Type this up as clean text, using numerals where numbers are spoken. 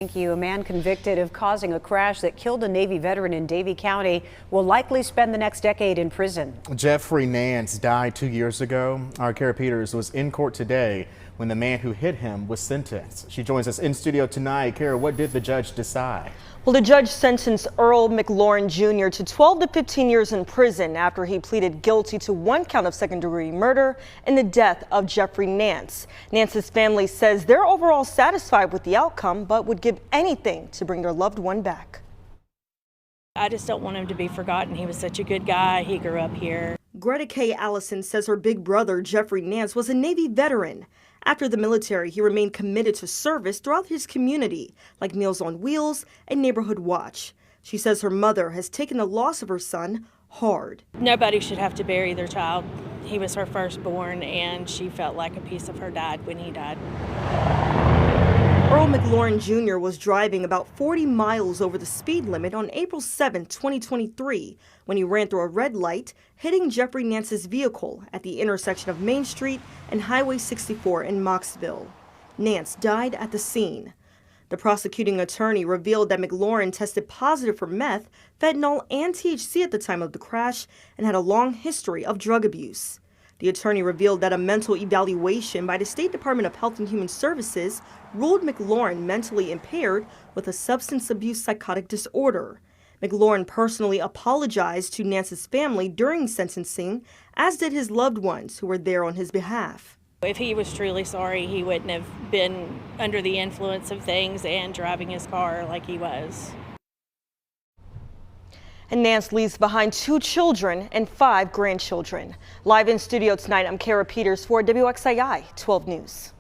Thank you. A man convicted of causing a crash that killed a Navy veteran in Davie County will likely spend the next decade in prison. Jeffrey Nance died 2 years ago. Our Kara Peters was in court today when the man who hit him was sentenced. She joins us in studio tonight. Kara, what did the judge decide? Well, the judge sentenced Earl McLaurin Jr. to 12 to 15 years in prison after he pleaded guilty to 1 count of second-degree murder in the death of Jeffrey Nance. Nance's family says they're overall satisfied with the outcome, but would give anything to bring their loved one back. I just don't want him to be forgotten. He was such a good guy. He grew up here. Greta K. Allison says her big brother, Jeffrey Nance, was a Navy veteran. After the military, he remained committed to service throughout his community, like Meals on Wheels and Neighborhood Watch. She says her mother has taken the loss of her son hard. Nobody should have to bury their child. He was her firstborn, and she felt like a piece of her died when he died. Earl McLaurin Jr. was driving about 40 miles over the speed limit on April 7, 2023, when he ran through a red light, hitting Jeffrey Nance's vehicle at the intersection of Main Street and Highway 64 in Mocksville. Nance died at the scene. The prosecuting attorney revealed that McLaurin tested positive for meth, fentanyl, and THC at the time of the crash and had a long history of drug abuse. The attorney revealed that a mental evaluation by the State Department of Health and Human Services ruled McLaurin mentally impaired with a substance abuse psychotic disorder. McLaurin personally apologized to Nance's family during sentencing, as did his loved ones who were there on his behalf. If he was truly sorry, he wouldn't have been under the influence of things and driving his car like he was. And Nance leaves behind 2 children and 5 grandchildren. Live in studio tonight, I'm Kara Peters for WXII 12 News.